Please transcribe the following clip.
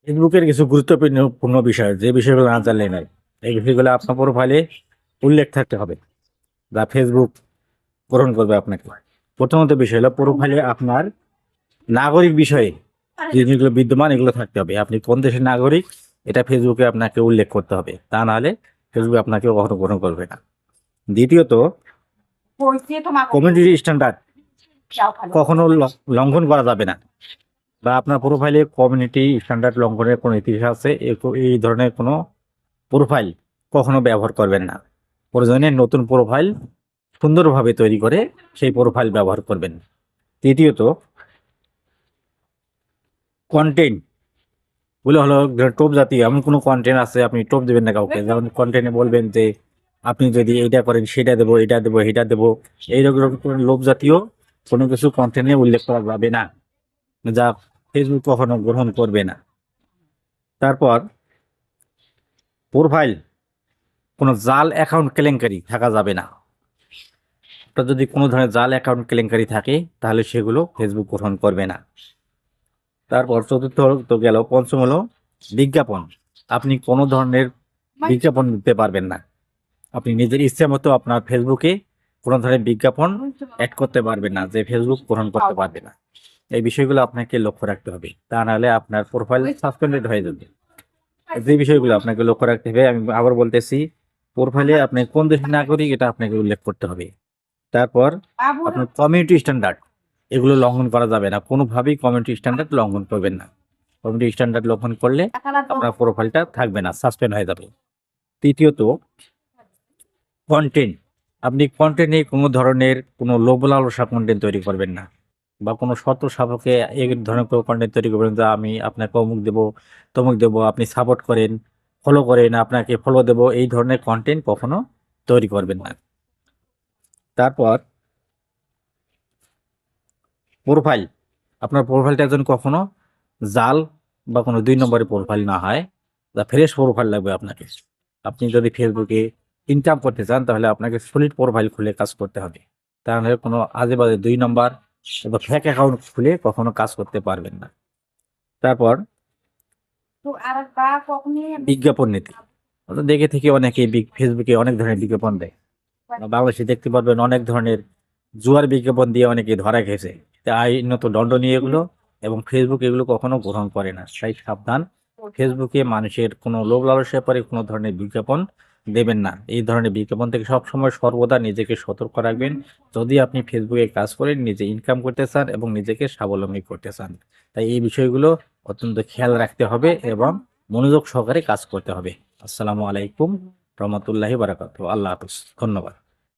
ফেসবুকের কিছু গুরুত্বপূর্ণ বিষয়, যে বিষয়গুলো না জানলে নাই, এই বিষয়গুলো আপনার প্রোফাইলে উল্লেখ থাকতে হবে, যা ফেসবুক গ্রহণ করবে আপনাকে। প্রথমত বিষয় হলো প্রোফাইলে আপনার নাগরিক বিষয়ে যে জিনিসগুলো বিদ্যমান এগুলো থাকতে হবে। আপনি কোন দেশের নাগরিক এটা ফেসবুকে আপনাকে উল্লেখ করতে হবে, তা নাহলে ফেসবুক আপনাকে কখনো গ্রহণ করবে না। দ্বিতীয়ত, কমিউনিটি স্ট্যান্ডার্ড কখনো লঙ্ঘন করা যাবে না, বা আপনার প্রোফাইলে কমিউনিটি স্ট্যান্ডার্ড লঙ্ঘনের কোনো ইতিহাস আছে এই ধরনের কোনো প্রোফাইল কখনো ব্যবহার করবেন না। প্রয়োজনে নতুন প্রোফাইল সুন্দরভাবে তৈরি করে সেই প্রোফাইল ব্যবহার করবেন। তৃতীয়ত, কন্টেন্ট গুলো হলো টোপ জাতীয় এমন কোনো কন্টেন্ট আছে, আপনি টোপ দেবেন না কাউকে। যেমন কন্টেন্টে বলবেন যে আপনি যদি এইটা করেন সেটা দেবো, এটা দেবো, এটা দেবো, এইরকম লোভ জাতীয় কোনো কিছু কন্টেন্টে উল্লেখ করা যাবে না, যা ফেসবুক কখনো গ্রহণ করবে না। তারপর, প্রোফাইল কোনো জাল অ্যাকাউন্ট কেলেঙ্কারি থাকা যাবে না। আপনার যদি কোনো ধরনের জাল অ্যাকাউন্ট কেলেঙ্কারি থাকে তাহলে সেগুলো ফেসবুক গ্রহণ করবে না। তারপর চতুর্থ তো গেল। পঞ্চম হলো বিজ্ঞাপন। আপনি কোনো ধরনের বিজ্ঞাপন দিতে পারবেন না। আপনি নিজের ইচ্ছে মতো আপনার ফেসবুকে কোনো ধরনের বিজ্ঞাপন অ্যাড করতে পারবেন না, যে ফেসবুক গ্রহণ করতে পারবে না। এই বিষয়গুলো আপনাকে লক্ষ্য রাখতে হবে, তা নাহলে আপনার প্রোফাইল সাসপেন্ডেড হয়ে যাবে। যে বিষয়গুলো আপনাকে লক্ষ্য রাখতে হবে, আমি আবার বলতেছি, প্রোফাইলে আপনি কোন দেশের নাগরিক এটা আপনাকে উল্লেখ করতে হবে। তারপর আপনার কমিউনিটি স্ট্যান্ডার্ড এগুলো লঙ্ঘন করা যাবে না, কোনোভাবেই কমিউনিটি স্ট্যান্ডার্ড লঙ্ঘন করবেন না। কমিউনিটি স্ট্যান্ডার্ড লঙ্ঘন করলে আপনার প্রোফাইলটা থাকবে না, সাসপেন্ড হয়ে যাবে। তৃতীয়ত, কন্টেন্ট। আপনি কন্টেন্টে কোনো ধরনের কোনো লোভ লালসা কন্টেন্ট তৈরি করবেন না, বা কোনো শর্ত সাপেক্ষে এই ধরনের কোনো কন্টেন্ট তৈরি করবেন যে আমি আপনাকে অমুক দেবো, তমুক দেবো, আপনি সাপোর্ট করেন, ফলো করেন, আপনাকে ফলো দেবো, এই ধরনের কন্টেন্ট কখনো তৈরি করবেন না। তারপর, প্রোফাইল। আপনার প্রোফাইলটা যেন কখনো জাল বা কোনো 2 নম্বরের প্রোফাইল না হয়, যা ফ্রেশ প্রোফাইল লাগবে আপনাকে। আপনি যদি ফেসবুকে ইনকাম করতে চান তাহলে আপনাকে সলিড প্রোফাইল খুলে কাজ করতে হবে, তাহলে কোনো আজে বাজে 2 নম্বর বা ফেক অ্যাকাউন্ট খুলে কখনো কাজ করতে পারবেন না। তারপর, বিজ্ঞাপন নীতি। দেখে থেকে অনেকে ফেসবুকে অনেক ধরনের বিজ্ঞাপন দেয়। বাংলাদেশে দেখতে পারবেন অনেক ধরনের জুয়ার বিজ্ঞাপন দিয়ে অনেকে ধরা খেয়েছে। তাই আইনত দণ্ডনীয় এগুলো, এবং ফেসবুক এগুলো কখনো গ্রহণ করে না। তাই সাবধান, ফেসবুকে মানুষের কোনো লোভ লালসায় পরে কোনো ধরনের বিজ্ঞাপন দেবেন না। এই ধরনের বিজ্ঞাপন থেকে সবসময় সর্বদা নিজেকে সতর্ক রাখবেন, যদি আপনি ফেসবুকে কাজ করেন, নিজে ইনকাম করতে চান এবং নিজেকে স্বাবলম্বী করতে চান। তাই এই বিষয়গুলো অত্যন্ত খেয়াল রাখতে হবে এবং মনোযোগ সহকারে কাজ করতে হবে। আসসালামু আলাইকুম রহমতুল্লাহি বারাকাতুহু। আল্লাহ হাফিজ। ধন্যবাদ।